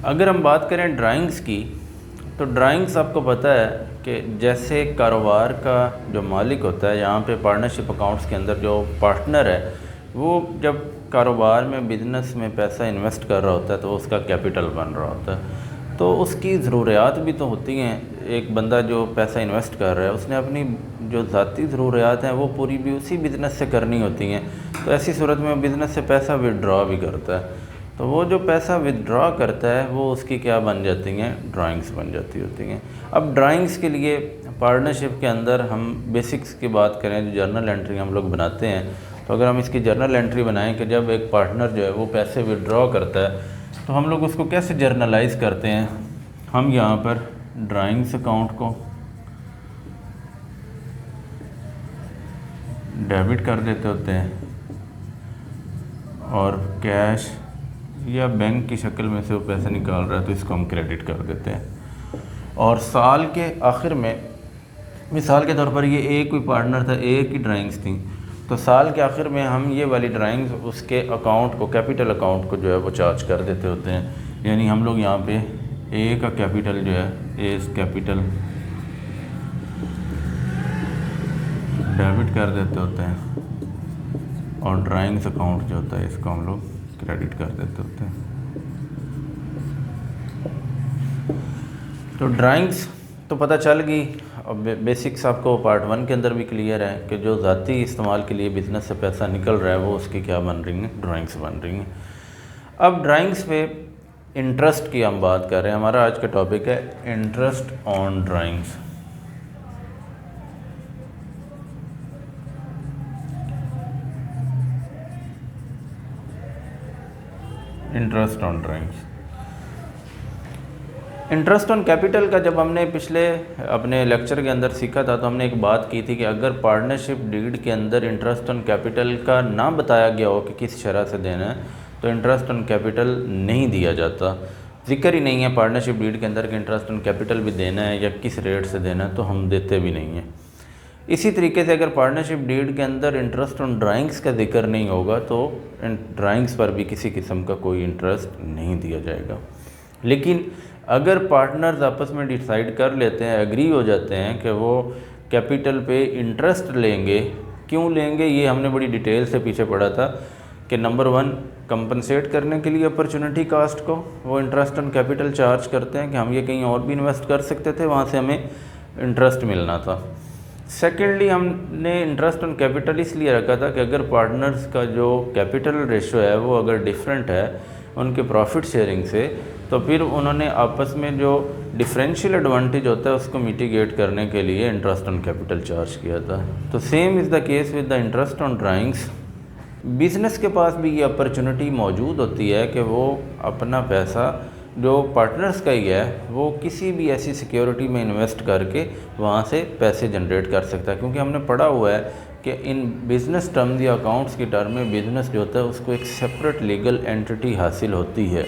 अगर हम बात करें ड्राइंग्स की, तो ड्राइंग्स आपको पता है कि जैसे कारोबार का जो मालिक होता है, यहाँ पे पार्टनरशिप अकाउंट्स के अंदर जो पार्टनर है वो जब कारोबार में बिज़नेस में पैसा इन्वेस्ट कर रहा होता है तो उसका कैपिटल बन रहा होता है, तो उसकी ज़रूरियात भी तो होती हैं। एक बंदा जो पैसा इन्वेस्ट कर रहा है उसने अपनी जो ज़ाती ज़रूरियात हैं वो पूरी भी उसी बिज़नेस से करनी होती हैं। तो ऐसी सूरत में बिज़नेस से पैसा विड्रॉ भी करता है, तो वो जो पैसा विड्रॉ करता है वो उसकी क्या बन जाती हैं, ड्राइंग्स बन जाती होती हैं। अब ड्राइंग्स के लिए पार्टनरशिप के अंदर हम बेसिक्स की बात करें, जो जर्नल एंट्री हम लोग बनाते हैं, तो अगर हम इसकी जर्नल एंट्री बनाएं कि जब एक पार्टनर जो है वो पैसे विड्रॉ करता है तो हम लोग उसको कैसे जर्नलाइज करते हैं। हम यहाँ पर ड्राइंग्स अकाउंट को डेबिट कर देते होते हैं और कैश या बैंक की शक्ल में से वो पैसे निकाल रहा है तो इसको हम क्रेडिट कर देते हैं। और साल के आखिर में, मिसाल के तौर पर ये एक कोई पार्टनर था, एक ही ड्राइंग्स थी, तो साल के आखिर में हम ये वाली ड्राइंग्स उसके अकाउंट को, कैपिटल अकाउंट को जो है वो चार्ज कर देते होते हैं। यानी हम लोग यहाँ पे ए का कैपिटल जो है, ए कैपिटल डेबिट कर देते होते हैं और ड्राइंग्स अकाउंट जो होता है इसको हम लोग क्रेडिट कर देते होते हैं। तो ड्राइंग्स तो पता चल गई। अब बेसिक्स आपको पार्ट 1 के अंदर भी क्लियर है कि जो ज़ाती इस्तेमाल के लिए बिज़नेस से पैसा निकल रहा है वो उसकी क्या बन रही हैं, ड्राइंग्स बन रही हैं। अब ड्राइंग्स पे इंटरेस्ट की हम बात कर रहे हैं। हमारा आज का टॉपिक है interest on drawings. Interest on drawings. Interest on capital का जब हमने पिछले अपने लेक्चर के अंदर सीखा था तो हमने एक बात की थी कि अगर पार्टनरशिप डीड के अंदर इंटरेस्ट ऑन कैपिटल का ना बताया गया हो कि किस शरह से देना है तो इंटरेस्ट ऑन कैपिटल नहीं दिया जाता। जिक्र ही नहीं है पार्टनरशिप डीड के अंदर कि इंटरेस्ट ऑन कैपिटल भी देना है या किस रेट से देना है, तो हम देते भी नहीं हैं। इसी तरीके से अगर पार्टनरशिप डीड के अंदर इंटरेस्ट ऑन ड्राइंग्स का जिक्र नहीं होगा तो ड्राइंग्स पर भी किसी किस्म का कोई इंटरेस्ट नहीं दिया जाएगा। लेकिन अगर पार्टनर्स आपस में डिसाइड कर लेते हैं, एग्री हो जाते हैं कि वो कैपिटल पे इंटरेस्ट लेंगे, क्यों लेंगे ये हमने बड़ी डिटेल से पीछे पढ़ा था कि नंबर 1 कंपनसेट करने के लिए अपॉर्चुनिटी कास्ट को वो इंटरेस्ट ऑन कैपिटल चार्ज करते हैं कि हम ये कहीं और भी इन्वेस्ट कर सकते थे, वहाँ से हमें इंटरेस्ट मिलना था। सेकेंडली हमने इंटरेस्ट ऑन कैपिटल इसलिए रखा था कि अगर पार्टनर्स का जो कैपिटल रेशो है वो अगर डिफरेंट है उनके प्रॉफिट शेयरिंग से, तो फिर उन्होंने आपस में जो डिफरेंशियल एडवांटेज होता है उसको मिटिगेट करने के लिए इंटरेस्ट ऑन कैपिटल चार्ज किया था। तो same is the case with the interest on drawings. Business के पास भी ये अपॉर्चुनिटी मौजूद होती है कि वो अपना पैसा जो पार्टनर्स का ही है वो किसी भी ऐसी सिक्योरिटी में इन्वेस्ट करके वहाँ से पैसे जनरेट कर सकता है, क्योंकि हमने पढ़ा हुआ है कि इन बिज़नेस टर्म या अकाउंट्स की टर्म में बिज़नेस जो होता है उसको एक सेपरेट लीगल एंटिटी हासिल होती है।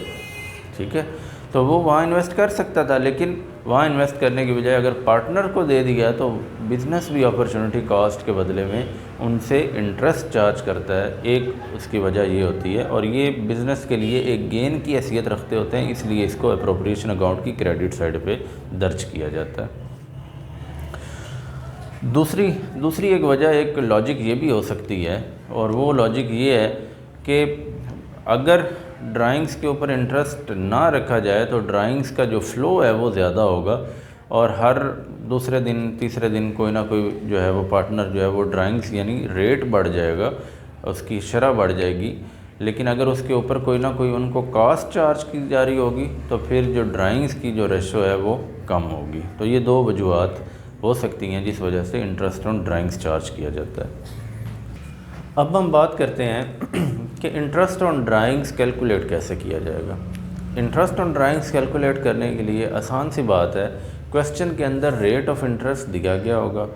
ठीक है, तो वो वहाँ इन्वेस्ट कर सकता था, लेकिन वहाँ इन्वेस्ट करने की बजाय अगर पार्टनर को दे दिया तो बिज़नेस भी अपॉर्चुनिटी कॉस्ट के बदले में उनसे इंटरेस्ट चार्ज करता है। एक उसकी वजह ये होती है, और ये बिज़नेस के लिए एक गेन की हैसियत रखते होते हैं, इसलिए इसको अप्रोप्रिएशन अकाउंट की क्रेडिट साइड पे दर्ज किया जाता है। दूसरी एक वजह, एक लॉजिक ये भी हो सकती है, और वो लॉजिक ये है कि अगर ड्राइंग्स के ऊपर इंटरेस्ट ना रखा जाए तो ड्राइंग्स का जो फ़्लो है वो ज़्यादा होगा, और हर दूसरे दिन तीसरे दिन कोई ना कोई जो है वो पार्टनर जो है वो ड्राइंग्स यानी रेट बढ़ जाएगा, उसकी शरह बढ़ जाएगी। लेकिन अगर उसके ऊपर कोई ना कोई उनको कॉस्ट चार्ज की जा रही होगी तो फिर जो ड्राइंग्स की जो रेशो है वो कम होगी। तो ये 2 वजूहत हो सकती हैं जिस वजह से इंटरेस्ट ऑन ड्राइंग्स चार्ज किया जाता है। अब हम बात करते हैं कि इंटरेस्ट ऑन ड्राइंग्स कैलकुलेट कैसे किया जाएगा। इंटरेस्ट ऑन ड्राइंग्स कैलकुलेट करने के लिए आसान सी बात है, क्वेश्चन के अंदर रेट ऑफ इंटरेस्ट दिया गया होगा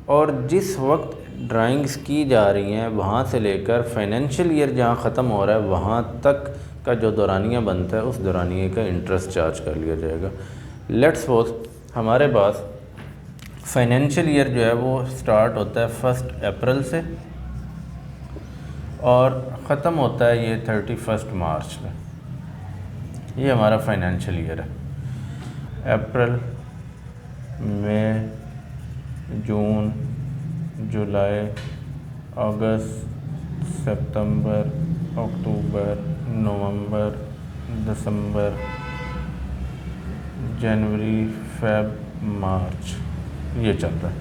और जिस वक्त ड्राइंग्स की जा रही हैं वहाँ से लेकर फाइनेंशियल ईयर जहाँ ख़त्म हो रहा है वहाँ तक का जो दौरानिया बनता है उस दौरानिए का इंटरेस्ट चार्ज कर लिया जाएगा। लेट्स सपोज हमारे पास फाइनेंशियल ईयर जो है वो स्टार्ट होता है 1 अप्रैल से और ख़त्म होता है ये 31 मार्च में। ये हमारा फाइनेंशियल ईयर है। अप्रैल, मई, जून, जुलाई, अगस्त, सितंबर, अक्टूबर, नवंबर, दिसंबर, जनवरी, फेब, मार्च, ये चल रहा है।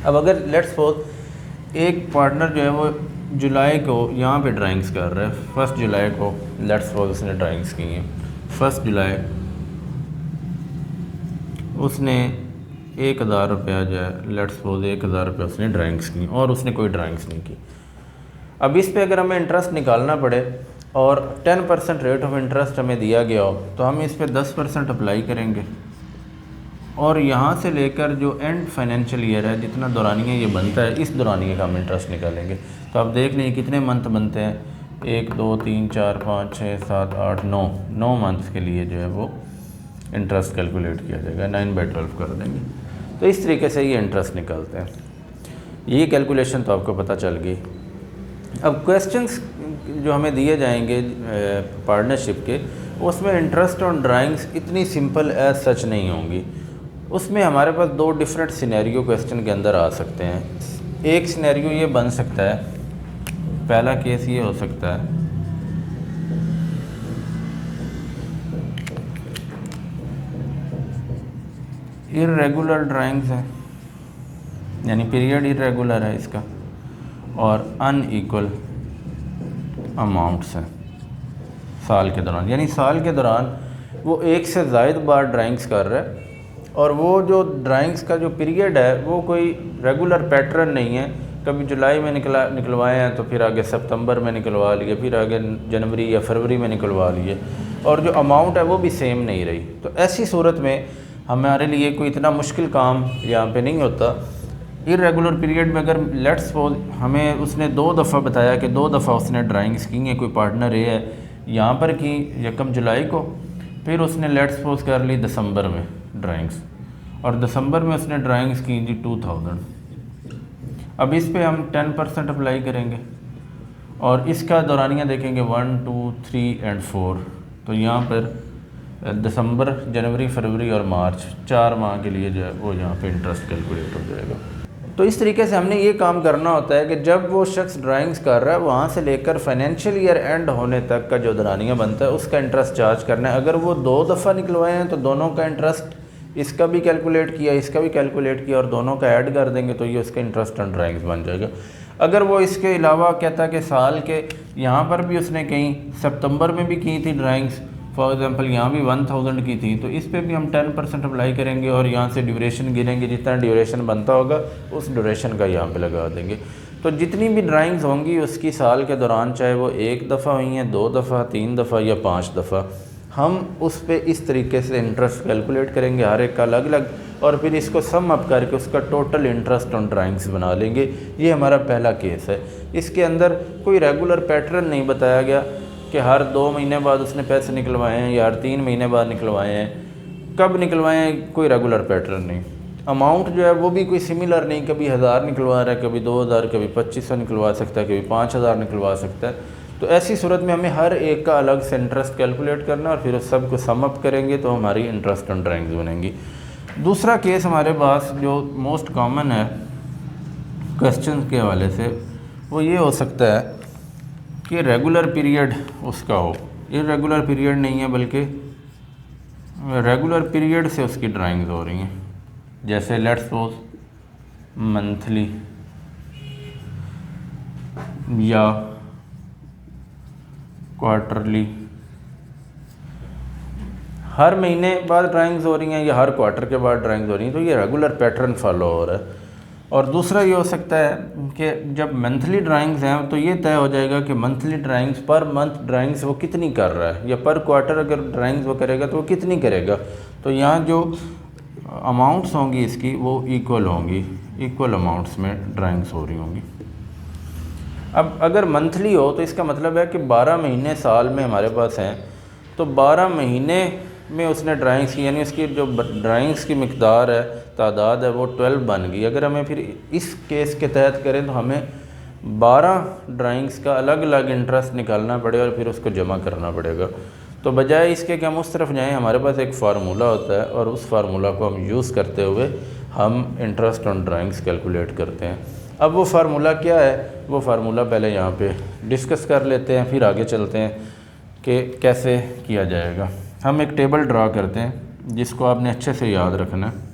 अब अगर लेट्स सपोज एक पार्टनर जो है वो जुलाई को यहाँ पे ड्राइंग्स कर रहा है, 1 जुलाई को लेट्स सपोज उसने ड्राइंग्स की हैं, 1 जुलाई उसने 1000 रुपया जो है लेट्स सपोज 1000 रुपया उसने ड्राइंग्स की और उसने कोई ड्राइंग्स नहीं की। अब इस पे अगर हमें इंटरेस्ट निकालना पड़े और 10% रेट ऑफ इंटरेस्ट हमें दिया गया हो तो हम इस पे 10% अप्लाई करेंगे और यहाँ से लेकर जो एंड फाइनेंशियल ईयर है जितना दौरानिया ये बनता है इस दौरानिया का हम इंटरेस्ट निकालेंगे। तो आप देख लें कितने मंथ बनते हैं, 1 2 3 4 5 6 7 8 9 मंथ्स के लिए जो है वो इंटरेस्ट कैलकुलेट किया जाएगा, 9/12 कर देंगे। तो इस तरीके से ये इंटरेस्ट निकलते हैं। ये कैलकुलेशन तो आपको पता चल गई। अब क्वेश्चंस जो हमें दिए जाएंगे पार्टनरशिप के, उसमें इंटरेस्ट ऑन ड्राइंग्स इतनी सिंपल एज सच नहीं होंगी। उसमें हमारे पास 2 डिफरेंट सिनेरियो क्वेश्चन के अंदर आ सकते हैं। एक सिनेरियो ये बन सकता है, पहला केस ये हो सकता है इर्रेगुलर ड्राइंग्स है, यानी पीरियड इर्रेगुलर है इसका, और अनइक्वल अमाउंट्स हैं साल के दौरान, यानी साल के दौरान वो एक से ज़ायद बार ड्राइंग्स कर रहा है और वो जो ड्राइंग्स का जो पीरियड है वो कोई रेगुलर पैटर्न नहीं है। कभी जुलाई में निकलवाए हैं तो फिर आगे सितंबर में निकलवा लिए, फिर आगे जनवरी या फरवरी में निकलवा लिए, और जो अमाउंट है वो भी सेम नहीं रही। तो ऐसी सूरत में हमारे लिए कोई इतना मुश्किल काम यहाँ पे नहीं होता। इर्रेगुलर पीरियड में अगर लेट्स सपोज हमें उसने 2 दफ़ा बताया कि 2 दफ़ा उसने ड्राइंग्स की हैं, कोई पार्टनर ए है यहाँ पर की 1 जुलाई को, फिर उसने लेट्स सपोज कर ली दिसंबर में ड्राइंग्स, और दिसंबर में उसने ड्राइंग्स की जी 2000। अब इस पे हम 10% अप्लाई करेंगे और इसका दौरानिया देखेंगे 1 2 3 एंड 4। तो यहाँ पर दिसंबर, जनवरी, फरवरी और मार्च 4 माह के लिए जो है वो यहाँ पे इंटरेस्ट कैलकुलेट हो जाएगा। तो इस तरीके से हमने ये काम करना होता है कि जब वो शख्स ड्राइंग्स कर रहा है वहाँ से लेकर फाइनेंशियल ईयर एंड होने तक का जो दौरानिया बनता है उसका इंटरेस्ट चार्ज करना है। अगर वो 2 दफ़ा निकलवाए हैं तो दोनों का इंटरेस्ट, इसका भी कैलकुलेट किया, इसका भी कैलकुलेट किया और दोनों का ऐड कर देंगे तो ये उसका इंटरेस्ट ऑन ड्राइंग्स बन जाएगा। अगर वो इसके अलावा कहता है कि साल के यहाँ पर भी उसने कहीं सितंबर में भी की थी ड्राइंग्स, फॉर एग्ज़ाम्पल यहाँ भी 1000 की थी, तो इस पे भी हम 10% अप्लाई करेंगे और यहाँ से ड्यूरेशन गिनेंगे, जितना ड्यूरेशन बनता होगा उस ड्यूरेशन का यहाँ पे लगा देंगे। तो जितनी भी ड्राइंग्स होंगी उसकी साल के दौरान, चाहे वो 1 दफ़ा हुई हैं, 2 दफ़ा, 3 दफ़ा या 5 दफ़ा, हम उस पे इस तरीके से इंटरेस्ट कैलकुलेट करेंगे हर एक का अलग अलग, और फिर इसको सम अप करके उसका टोटल इंटरेस्ट ऑन ड्राइंग्स बना लेंगे। ये हमारा पहला केस है। इसके अंदर कोई रेगुलर पैटर्न नहीं बताया गया कि हर 2 महीने बाद उसने पैसे निकलवाए हैं या हर 3 महीने बाद निकलवाए हैं, कब निकलवाए हैं कोई रेगुलर पैटर्न नहीं। अमाउंट जो है वो भी कोई सिमिलर नहीं, कभी 1000 निकलवा रहा है, कभी 2000, कभी 2500 निकलवा सकता है, कभी 5000 निकलवा सकता है। तो ऐसी सूरत में हमें हर एक का अलग से इंटरेस्ट कैलकुलेट करना और फिर उस सब को सम अप करेंगे तो हमारी इंटरेस्ट ऑन ड्राइंग्स बनेंगी। दूसरा केस हमारे पास जो मोस्ट कॉमन है क्वेश्चन के हवाले से, वो ये हो सकता है कि रेगुलर पीरियड उसका हो, इर्रेगुलर पीरियड नहीं है बल्कि रेगुलर पीरियड से उसकी ड्राइंग्स हो रही हैं। जैसे लेट्स सपोज मंथली या क्वार्टरली, हर महीने बाद ड्राइंग्स हो रही हैं या हर क्वार्टर के बाद ड्राइंग्स हो रही हैं, तो ये रेगुलर पैटर्न फॉलो हो रहा है। और दूसरा ये हो सकता है कि जब मंथली ड्राइंग्स हैं तो ये तय हो जाएगा कि monthly drawings, per month drawings वो कितनी कर रहा है, या पर क्वार्टर अगर ड्राइंग्स वो करेगा तो वो कितनी करेगा। तो यहाँ जो अमाउंट्स होंगी इसकी वो इक्वल होंगी, इक्वल अमाउंट्स में ड्राइंग्स हो रही होंगी। अब अगर मंथली हो तो इसका मतलब है कि 12 महीने साल में हमारे पास हैं, तो 12 महीने में उसने ड्राइंग्स की, यानी उसकी जो ड्राइंग्स की मिकदार है, तादाद है, वो 12 बन गई। अगर हमें फिर इस केस के तहत करें तो हमें 12 ड्राइंग्स का अलग अलग इंटरेस्ट निकालना पड़ेगा और फिर उसको जमा करना पड़ेगा। तो बजाय इसके कि हम उस तरफ जाएं, हमारे पास एक फार्मूला होता है और उस फार्मूला को हम यूज़ करते हुए हम इंटरेस्ट ऑन ड्राइंग्स कैलकुलेट करते हैं। अब वो फार्मूला क्या है, वो फार्मूला पहले यहाँ पे डिस्कस कर लेते हैं, फिर आगे चलते हैं कि कैसे किया जाएगा। हम एक टेबल ड्रा करते हैं जिसको आपने अच्छे से याद रखना है।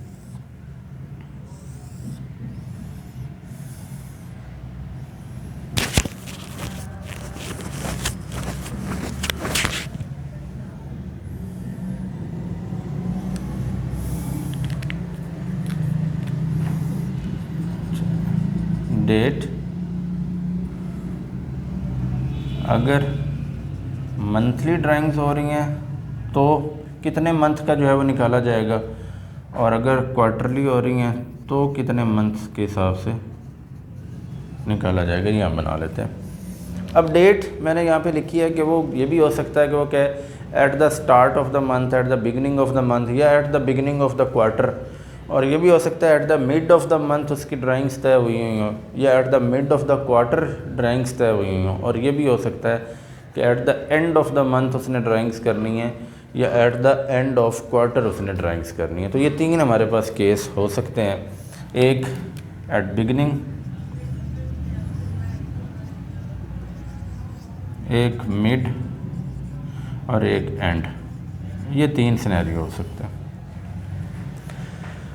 डेट, अगर मंथली ड्राइंग्स हो रही हैं तो कितने मंथ का जो है वो निकाला जाएगा, और अगर क्वार्टरली हो रही हैं तो कितने मंथ्स के हिसाब से निकाला जाएगा। ये हम बना लेते हैं। अब डेट मैंने यहाँ पे लिखी है कि वो ये भी हो सकता है कि वो क्या है, at the start of the month, at the beginning of the month, या at the beginning of the quarter, और ये भी हो सकता है at the mid of the month उसकी ड्राइंग्स तय हुई हुई हों, या at the mid of the quarter drawings तय हुई हुई हों, और ये भी हो सकता है कि at the end of the month उसने ड्राइंग्स करनी है, या at the end of quarter उसने ड्राइंग्स करनी है। तो ये तीन हमारे पास केस हो सकते हैं, एक एट बिगिनिंग, एक मिड और एक एंड। ये तीन सिनेरियो हो सकते हैं।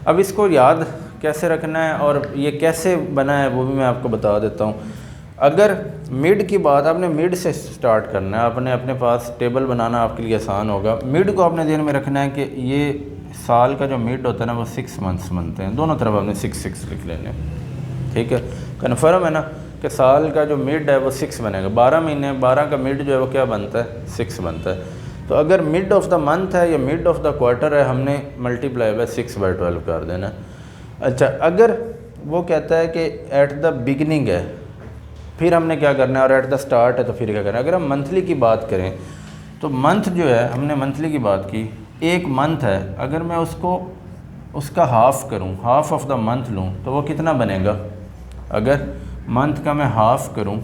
अब इसको याद कैसे रखना है और ये कैसे बना है वो भी मैं आपको बता देता हूँ। अगर मिड की बात, आपने मिड से स्टार्ट करना है, आपने अपने पास टेबल बनाना आपके लिए आसान होगा। मिड को आपने ध्यान में रखना है कि ये साल का जो मिड होता है ना वो 6 मंथ्स बनते हैं, दोनों तरफ आपने 6 लिख लेने, ठीक है। कन्फर्म है ना कि साल का जो मिड है वो 6 बनेगा। 12 महीने, 12 का मिड जो है वो क्या बनता है, 6 बनता है। तो अगर मिड ऑफ द मंथ है या मिड ऑफ द क्वार्टर है, हमने मल्टीप्लाई बाय 6/12 कर देना। अच्छा, अगर वो कहता है कि एट द बिगिनिंग है, फिर हमने क्या करना है, और एट द स्टार्ट है तो फिर क्या करना है। अगर हम मंथली की बात करें तो मंथ जो है, हमने मंथली की बात की, एक मंथ है, अगर मैं उसका हाफ़ करूं, हाफ़ ऑफ द मंथ लूं तो वो कितना बनेगा। अगर मंथ का मैं हाफ़ करूं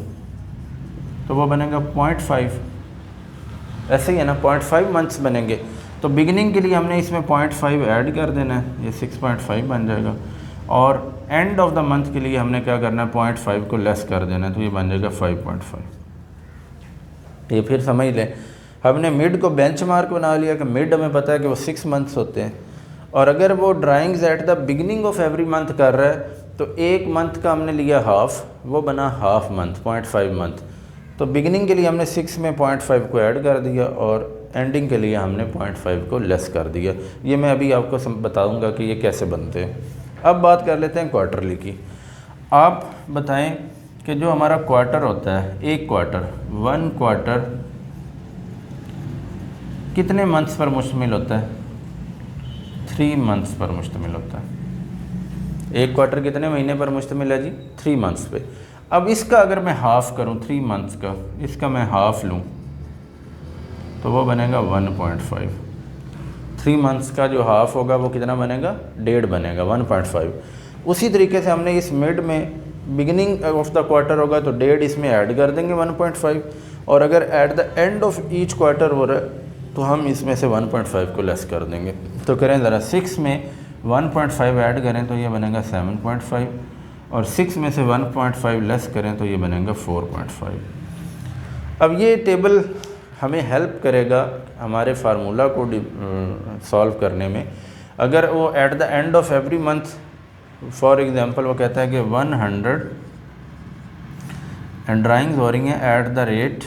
तो वो बनेगा 0.5। ऐसे ही है ना, 0.5 मंथ्स बनेंगे। तो बिगिनिंग के लिए हमने इसमें 0.5 ऐड कर देना है, ये 6.5 बन जाएगा। और एंड ऑफ द मंथ के लिए हमने क्या करना है, 0.5 को लेस कर देना है, तो ये बन जाएगा 5.5। ये फिर समझ लें, हमने मिड को बेंचमार्क बना लिया कि मिड हमें पता है कि वो 6 मंथ्स होते हैं, और अगर वो drawings eight the beginning of every month कर रहा है तो एक मंथ का हमने लिया हाफ, वो बना हाफ मंथ, 0.5 मंथ। तो बिगिनिंग के लिए हमने 6 में 0.5 को ऐड कर दिया और एंडिंग के लिए हमने 0.5 को लेस कर दिया। ये मैं अभी आपको बताऊंगा कि ये कैसे बनते हैं। अब बात कर लेते हैं क्वार्टरली की। आप बताएं कि जो हमारा क्वार्टर होता है, एक क्वार्टर, 1 क्वार्टर कितने मंथ्स पर मुश्तमिल होता है, 3 मंथ्स पर मुश्तमिल होता है। एक क्वार्टर कितने महीने पर मुश्तमिल है जी, 3 मंथ्स पे। अब इसका अगर मैं हाफ़ करूं 3 मंथ्स का, इसका मैं हाफ़ लूं तो वो बनेगा 1.5। 3 मंथ्स का जो हाफ़ होगा वो कितना बनेगा, 1.5 बनेगा, 1.5। उसी तरीके से हमने इस मिड में बिगिनिंग ऑफ द क्वार्टर होगा तो 1.5 इसमें ऐड कर देंगे 1.5, और अगर at the end of each quarter हो रहा है तो हम इसमें से 1.5 को लेस कर देंगे। तो करें ज़रा, 6 में 1.5 ऐड करें तो ये बनेगा 7.5, और 6 में से 1.5 लेस करें तो ये बनेगा 4.5। अब ये टेबल हमें हेल्प करेगा हमारे फार्मूला को सॉल्व करने में। अगर वो at the end of every month, for example वो कहता है कि 100 एंड ड्राइंग्स हो रही हैं एट द रेट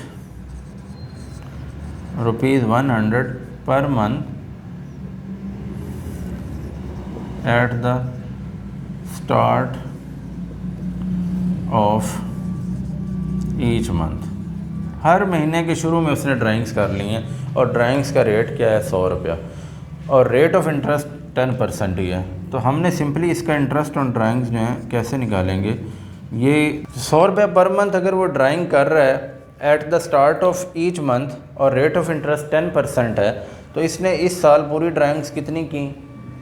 ₹100 पर month at the start of each month. हर महीने के शुरू में उसने ड्राइंग्स कर ली हैं, और ड्राइंग्स का रेट क्या है, 100 रुपया, और रेट ऑफ इंटरेस्ट 10% ही है। तो हमने सिंपली इसका इंटरेस्ट ऑन ड्राइंग्स जो है कैसे निकालेंगे, ये 100 रुपया पर मंथ अगर वो ड्राइंग कर रहा है at the start of each month और रेट ऑफ इंटरेस्ट 10% है, तो इसने इस साल पूरी ड्राइंग्स कितनी की,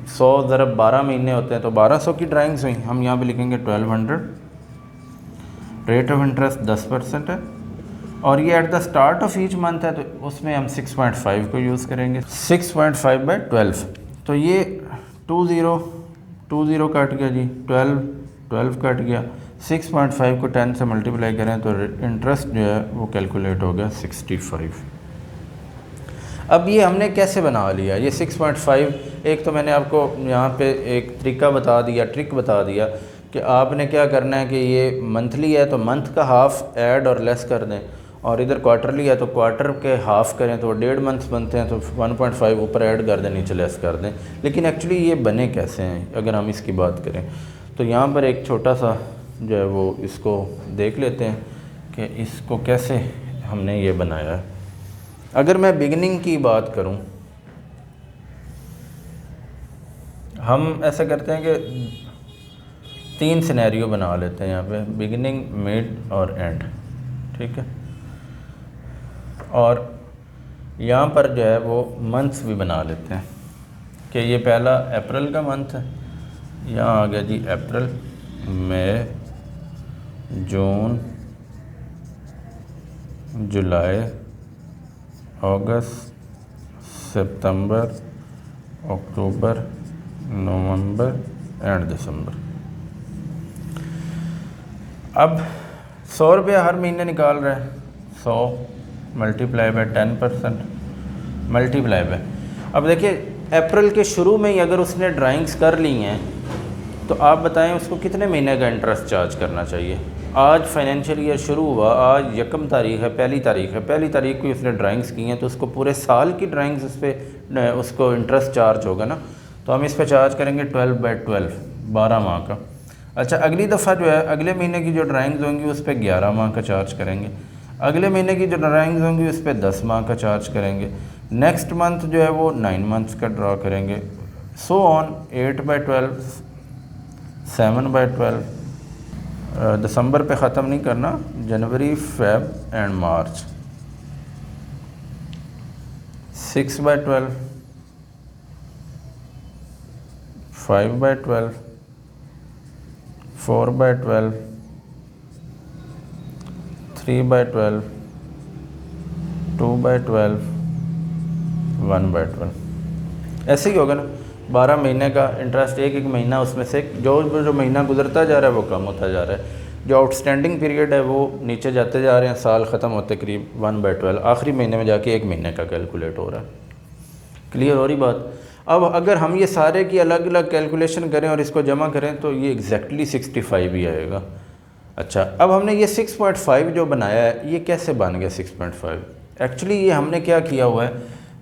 100 ज़रब 12 महीने होते हैं तो 1200 की ड्राइंग्स हुई। हम यहाँ पे लिखेंगे 1200, रेट ऑफ इंटरेस्ट 10% है, और ये eight the start of each month है, तो उसमें हम 6.5 को यूज़ करेंगे। 6.5/12, तो ये 20 कट गया जी, 12 कट गया, 6.5 को 10 से मल्टीप्लाई करें तो इंटरेस्ट जो है वो कैलकुलेट हो गया 65। अब ये हमने कैसे बना लिया ये 6.5? एक तो मैंने आपको यहाँ पे एक तरीका बता दिया, ट्रिक बता दिया कि आपने क्या करना है कि ये मंथली है तो मंथ का हाफ़ ऐड और लेस कर दें, और इधर क्वार्टरली है तो क्वार्टर के हाफ़ करें तो 1.5 मंथ्स बनते हैं, तो 1.5 ऊपर ऐड कर दें, नीचे लेस कर दें। लेकिन एक्चुअली ये बने कैसे हैं अगर हम इसकी बात करें तो यहाँ पर एक छोटा सा जो है वो इसको देख लेते हैं कि इसको कैसे हमने ये बनाया है। अगर मैं बिगिनिंग की बात करूं, हम ऐसा करते हैं कि 3 सिनेरियो बना लेते हैं यहाँ पे, बिगिनिंग, मिड और एंड, ठीक है। और यहाँ पर जो है वो मंथ्स भी बना लेते हैं कि ये पहला अप्रैल का मंथ है, यहाँ आ गया जी अप्रैल, मई, जून, जुलाई, अगस्त, सितंबर, अक्टूबर, नवंबर एंड दिसंबर। अब 100 रुपया हर महीने निकाल रहे हैं, 100 मल्टीप्लाई बाय 10% मल्टीप्लाई बाय, अब देखिए अप्रैल के शुरू में ही अगर उसने ड्राइंग्स कर ली हैं तो आप बताएं उसको कितने महीने का इंटरेस्ट चार्ज करना चाहिए। आज फाइनेंशियल ईयर शुरू हुआ, आज 1 तारीख है, पहली तारीख को उसने ड्राइंग्स की हैं तो उसको पूरे साल की ड्राइंग्स उस पर उसको इंटरेस्ट चार्ज होगा ना, तो हम इस पर चार्ज करेंगे 12/12, 12 माह का। अच्छा, अगली दफ़ा जो है अगले महीने की जो ड्राइंग्स होंगी उस पर 11 माह का चार्ज करेंगे, अगले महीने की जो ड्राइंग्स होंगी उस पर 10 माह का चार्ज करेंगे, नेक्स्ट मंथ जो है वो 9 मंथ्स का ड्रा करेंगे, सो ऑन 8/12, 7/12, दिसंबर पे ख़त्म नहीं करना, जनवरी, फेब एंड मार्च, 6/12, 5/12, 4/12, 3/12, 2/12, 1/12, ऐसे ही होगा ना। 12 महीने का इंटरेस्ट, एक महीना उसमें से जो महीना गुजरता जा रहा है वो कम होता जा रहा है, जो आउटस्टैंडिंग पीरियड है वो नीचे जाते जा रहे हैं, साल ख़त्म होते करीब 1/12 आखिरी महीने में जाके 1 महीने का कैलकुलेट हो रहा है। क्लियर हो रही बात? अब अगर हम ये सारे की अलग अलग कैलकुलेशन करें और इसको जमा करें तो ये एग्जैक्टली 65 ही आएगा। अच्छा, अब हमने ये 6.5 जो बनाया है ये कैसे बन गया 6.5? एक्चुअली ये हमने क्या किया हुआ है,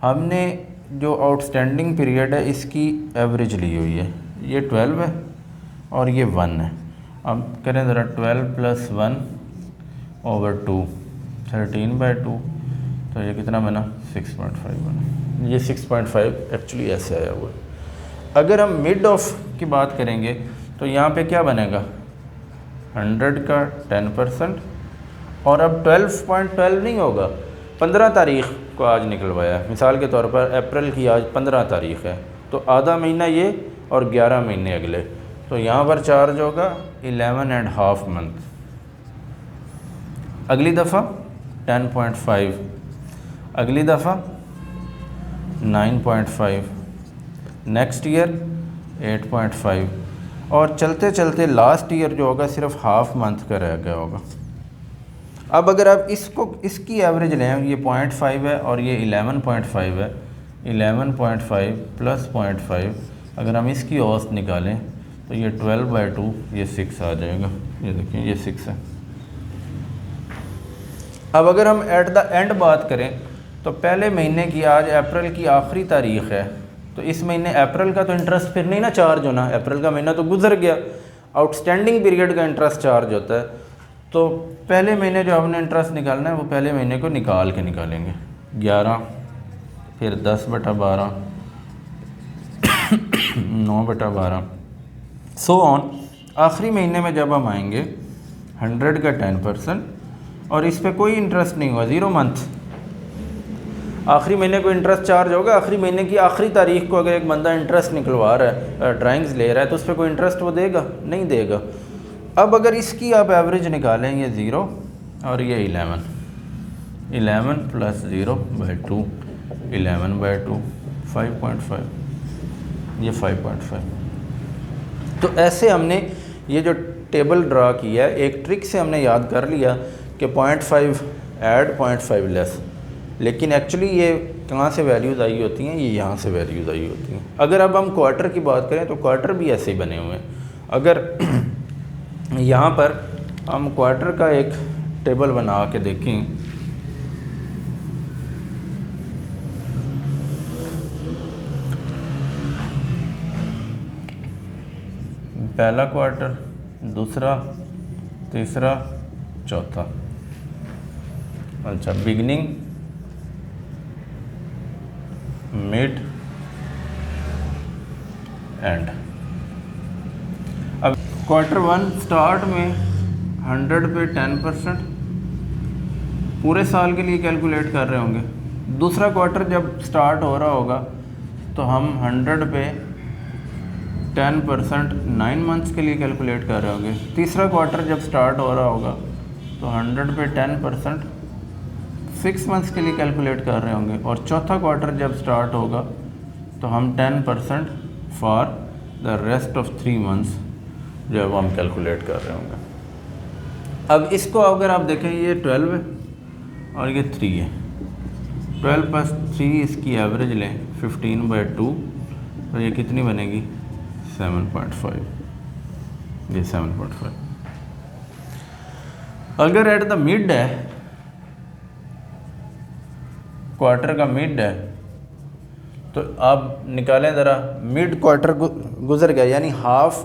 हमने जो आउटस्टैंडिंग पीरियड है इसकी एवरेज ली हुई है, ये 12 है और ये 1 है। अब करें ज़रा, 12 + 1/2, 13/2, तो ये कितना बना? 6.5 बना। ये 6.5 एक्चुअली ऐसे आया हुआ है। अगर हम मिड ऑफ की बात करेंगे तो यहाँ पे क्या बनेगा? 100 का 10%, और अब 12.12 नहीं होगा, 15 तारीख को आज निकलवाया है, मिसाल के तौर पर अप्रैल की आज 15 तारीख है, तो आधा महीना ये और 11 महीने अगले, तो यहाँ पर चार्ज होगा 11.5 मंथ। अगली दफ़ा 10.5, अगली दफ़ा 9.5, नेक्स्ट ईयर 8.5, और चलते चलते लास्ट ईयर जो होगा सिर्फ हाफ मंथ का रह गया होगा। अब अगर आप इसकी एवरेज लें, ये 0.5 है और ये 11.5 है, 11.5 + 0.5, अगर हम इसकी औसत निकालें तो ये 12/2, ये 6 आ जाएगा। ये देखिए ये 6 है। अब अगर हम एट द एंड बात करें तो पहले महीने की, आज अप्रैल की आखिरी तारीख है, तो इस महीने अप्रैल का तो इंटरेस्ट फिर नहीं ना चार्ज होना, अप्रैल का महीना तो गुजर गया, आउटस्टैंडिंग पीरियड का इंटरेस्ट चार्ज होता है। तो पहले महीने जो हमने इंटरेस्ट निकालना है वो पहले महीने को निकाल के निकालेंगे, 11, फिर 10/12, 9/12, सो ऑन। आखिरी महीने में जब हम आएंगे 100 का 10%, और इस पर कोई इंटरेस्ट नहीं हुआ, 0 मंथ। आखिरी महीने को इंटरेस्ट चार्ज होगा, आखिरी महीने की आखिरी तारीख को अगर एक बंदा इंटरेस्ट निकलवा रहा है, ड्राइंग्स ले रहा है, तो उस पर कोई इंटरेस्ट वो देगा? नहीं देगा। अब अगर इसकी आप एवरेज निकालें, ये 0 और ये 11, 11 प्लस 0/2, 11/2 5.5, ये 5.5। तो ऐसे हमने ये जो टेबल ड्रा किया है, एक ट्रिक से हमने याद कर लिया कि 0.5 ऐड 0.5 लेस, लेकिन एक्चुअली ये कहाँ से वैल्यूज़ आई होती हैं, ये यहाँ से वैल्यूज़ आई होती हैं। अगर अब हम क्वार्टर की बात करें तो क्वार्टर भी ऐसे ही बने हुए हैं। अगर यहाँ पर हम क्वार्टर का एक टेबल बना के देखें, पहला क्वार्टर, दूसरा, तीसरा, चौथा। अच्छा, बिगनिंग, मिड, एंड। अब क्वार्टर 1 स्टार्ट में 100 पे 10% पूरे साल के लिए कैलकुलेट कर रहे होंगे। दूसरा क्वार्टर जब स्टार्ट हो रहा होगा तो हम 100 पे 10% 9 मंथ्स के लिए कैलकुलेट कर रहे होंगे। तीसरा क्वार्टर जब स्टार्ट हो रहा होगा तो 100 पे 10% 6 मंथ्स के लिए कैलकुलेट कर रहे होंगे। और चौथा क्वार्टर जब स्टार्ट होगा तो हम 10% for the rest of 3 months जो है वो हम कैलकुलेट कर रहे होंगे। अब इसको अगर आप देखें, ये 12 है और ये 3 है। 12 प्लस 3 इसकी एवरेज लें 15/2, तो ये कितनी बनेगी 7.5, ये 7.5। अगर एट द मिड है, क्वार्टर का मिड है, तो आप निकालें ज़रा, मिड क्वार्टर गुजर गया, यानी हाफ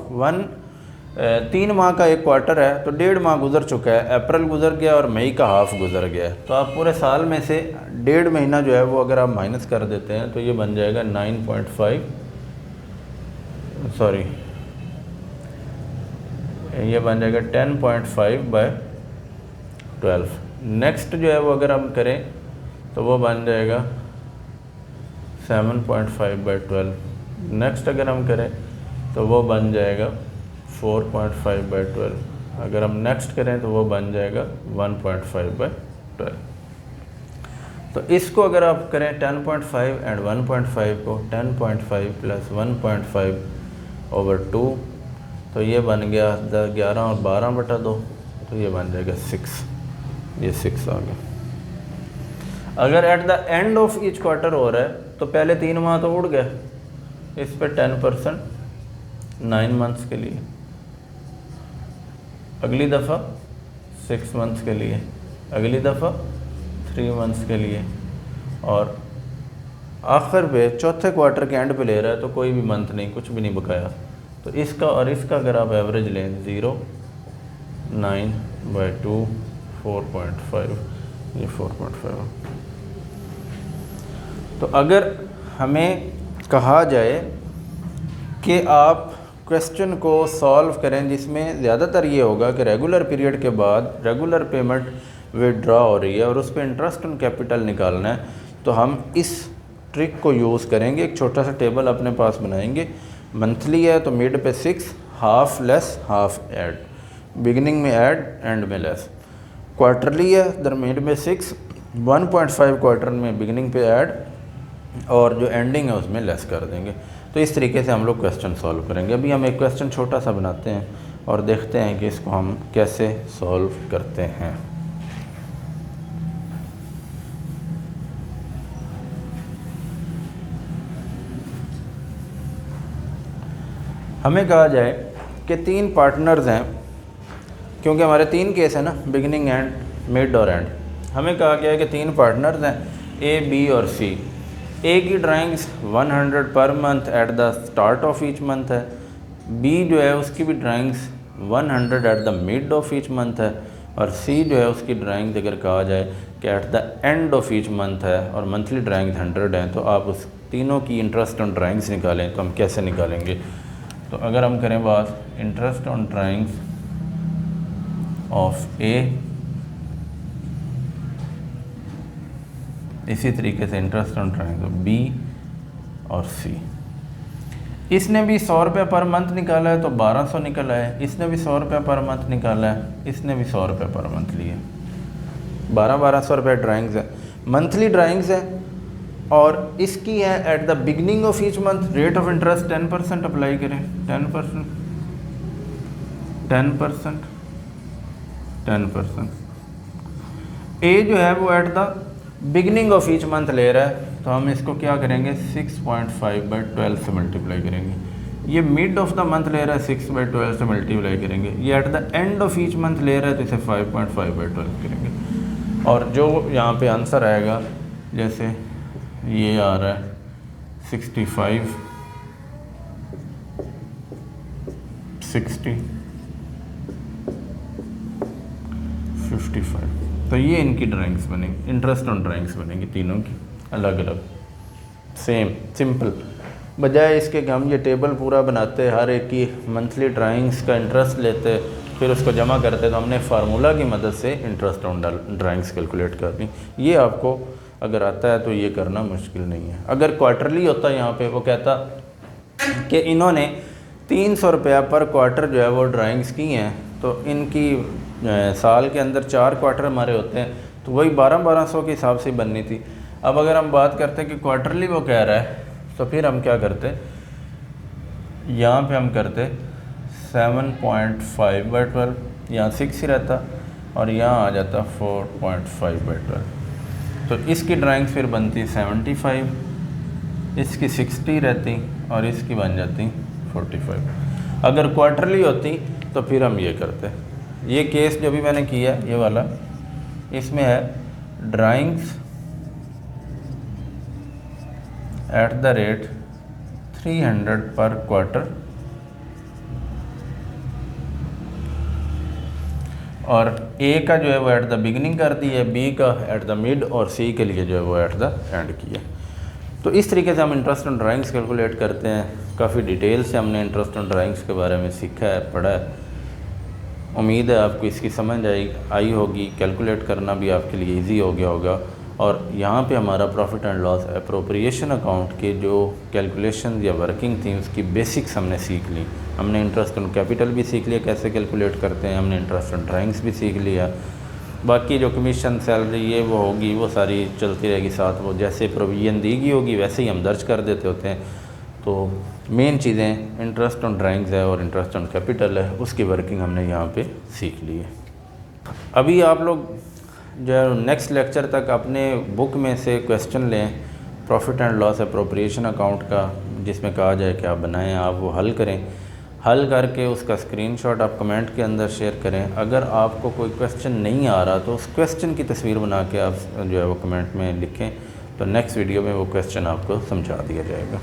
3 माह का एक क्वार्टर है तो 1.5 माह गुजर चुका है। अप्रैल गुजर गया और मई का हाफ गुजर गया है, तो आप पूरे साल में से 1.5 महीना जो है वो अगर आप माइनस कर देते हैं तो ये बन जाएगा 9.5, सॉरी ये बन जाएगा 10.5/12। नेक्स्ट जो है वो अगर हम करें तो वो बन जाएगा 7.5/12। नेक्स्ट अगर हम करें तो वो बन जाएगा 4.5/12। अगर हम नेक्स्ट करें तो वो बन जाएगा 1.5/12। तो इसको अगर आप करें 10.5 एंड 1.5 को, 10.5 प्लस 1.5/2, तो ये बन गया 11 और 12/2, तो ये बन जाएगा 6, ये 6 आ गया। अगर at the end of each quarter हो रहा है तो पहले 3 माह तो उड़ गए, इस पे 10% 9 मंथ्स के लिए, अगली दफ़ा 6 मंथ्स के लिए, अगली दफ़ा 3 मंथ्स के लिए, और आखिर पे चौथे क्वार्टर के एंड पे ले रहा है तो कोई भी मंथ नहीं, कुछ भी नहीं बकाया। तो इसका और इसका अगर आप एवरेज लें 0, 9/2, 4.5, ये 4.5। तो अगर हमें कहा जाए कि आप क्वेश्चन को सॉल्व करें जिसमें ज़्यादातर ये होगा कि रेगुलर पीरियड के बाद रेगुलर पेमेंट विड्रॉ हो रही है और उस पर इंटरेस्ट ऑन कैपिटल निकालना है, तो हम इस ट्रिक को यूज़ करेंगे। एक छोटा सा टेबल अपने पास बनाएंगे। मंथली है तो मिड पे 6, half less half add, beginning में ऐड, एंड में लेस। क्वार्टरली है तो मिड में 6, 1.5 क्वार्टर में बिगिनिंग पे ऐड, और जो एंडिंग है उसमें लेस कर देंगे। तो इस तरीके से हम लोग क्वेश्चन सॉल्व करेंगे। अभी हम एक क्वेश्चन छोटा सा बनाते हैं और देखते हैं कि इसको हम कैसे सॉल्व करते हैं। हमें कहा जाए कि 3 पार्टनर्स हैं, क्योंकि हमारे 3 केस है ना, बिगिनिंग, एंड, मिड और एंड। हमें कहा गया है कि 3 पार्टनर्स हैं, ए, बी और सी। ए की ड्राइंग्स 100 पर month at the start of each month है। बी जो है उसकी भी drawings 100 eight the mid of each month है, और सी जो है उसकी ड्राइंग्स अगर कहा जाए कि at the end of each month है, और मंथली ड्राइंग्स 100 हैं। तो आप उस तीनों की इंटरेस्ट ऑन ड्राइंग्स निकालें, तो हम कैसे निकालेंगे? तो अगर हम करें बात interest on drawings of A, इसी तरीके से interest on drawings of B और सी। इसने भी 100 रुपये पर मंथ निकाला है तो 1200 निकला है। इसने भी 100 रुपये पर मंथ निकाला है, इसने भी 100 रुपये पर मंथ लिए। 1200 रुपये ड्राइंग्स है, मंथली ड्राइंग्स है और इसकी है at the beginning of each month rate of interest 10% apply करें, 10%। ए जो है वो at the beginning of each month ले रहा है, तो हम इसको क्या करेंगे 6.5/12 से मल्टीप्लाई करेंगे। ये मिड ऑफ द मंथ ले रहा है 6/12 से मल्टीप्लाई करेंगे। ये at the end of each month ले रहा है तो इसे 5.5/12 करेंगे। और जो यहाँ पे आंसर आएगा, जैसे ये आ रहा है 65, 60, 55, तो ये इनकी ड्राइंग्स बनेंगी, इंटरेस्ट ऑन ड्राइंग्स बनेंगी तीनों की अलग अलग, सेम सिंपल। बजाय इसके कि हम ये टेबल पूरा बनाते, हर एक की मंथली ड्राइंग्स का इंटरेस्ट लेते, फिर उसको जमा करते, तो हमने फार्मूला की मदद से इंटरेस्ट ऑन ड्राइंग्स कैलकुलेट करनी। ये आपको अगर आता है तो ये करना मुश्किल नहीं है। अगर क्वार्टरली होता यहाँ पे वो कहता कि इन्होंने 300 रुपया पर क्वार्टर जो है वो ड्राइंग्स की हैं, तो इनकी साल के अंदर 4 क्वार्टर हमारे होते हैं, तो वही 1200 के हिसाब से बननी थी। अब अगर हम बात करते हैं कि क्वार्टरली वो कह रहा है, तो फिर हम क्या करते, यहाँ पे हम करते 7.5/12, यहाँ 6 ही रहता और यहाँ आ जाता 4.5/12। तो इसकी ड्राइंग्स फिर बनती 75, इसकी 60 रहती और इसकी बन जाती 45। अगर क्वार्टरली होती तो फिर हम ये करते। ये केस जो भी मैंने किया ये वाला, इसमें है ड्राइंग्स एट द रेट 300 पर क्वार्टर, और ए का जो है वो एट द बिगिनिंग कर दी है, बी का एट द मिड और सी के लिए जो है वो एट द एंड किया। तो इस तरीके से हम इंटरेस्ट ऑन ड्राइंग्स कैलकुलेट करते हैं। काफ़ी डिटेल से हमने इंटरेस्ट ऑन ड्राइंग्स के बारे में सीखा है, पढ़ा है। उम्मीद है आपको इसकी समझ आई होगी, कैलकुलेट करना भी आपके लिए इजी हो गया होगा। और यहाँ पे हमारा profit and loss appropriation account के जो कैलकुलेशन या वर्किंग थी उसकी बेसिक्स हमने सीख ली। हमने इंटरेस्ट ऑन कैपिटल भी सीख लिया कैसे कैलकुलेट करते हैं, हमने इंटरेस्ट ऑन ड्राइंग्स भी सीख लिया। बाकी जो कमीशन सैलरी ये वो होगी वो सारी चलती रहेगी साथ, वो जैसे प्रोविजन दी गई होगी वैसे ही हम दर्ज कर देते होते हैं। तो मेन चीज़ें इंटरेस्ट ऑन ड्राइंग्स है और इंटरेस्ट ऑन कैपिटल है, उसकी वर्किंग हमने यहाँ पे सीख ली है। अभी आप लोग जो है नेक्स्ट लेक्चर तक अपने बुक में से क्वेश्चन लें profit and loss appropriation account का, जिसमें कहा जाए कि आप बनाएं, आप वो हल करें। हल करके उसका स्क्रीनशॉट आप कमेंट के अंदर शेयर करें। अगर आपको कोई क्वेश्चन नहीं आ रहा तो उस क्वेश्चन की तस्वीर बना के आप जो है वो कमेंट में लिखें, तो नेक्स्ट वीडियो में वो क्वेश्चन आपको समझा दिया जाएगा।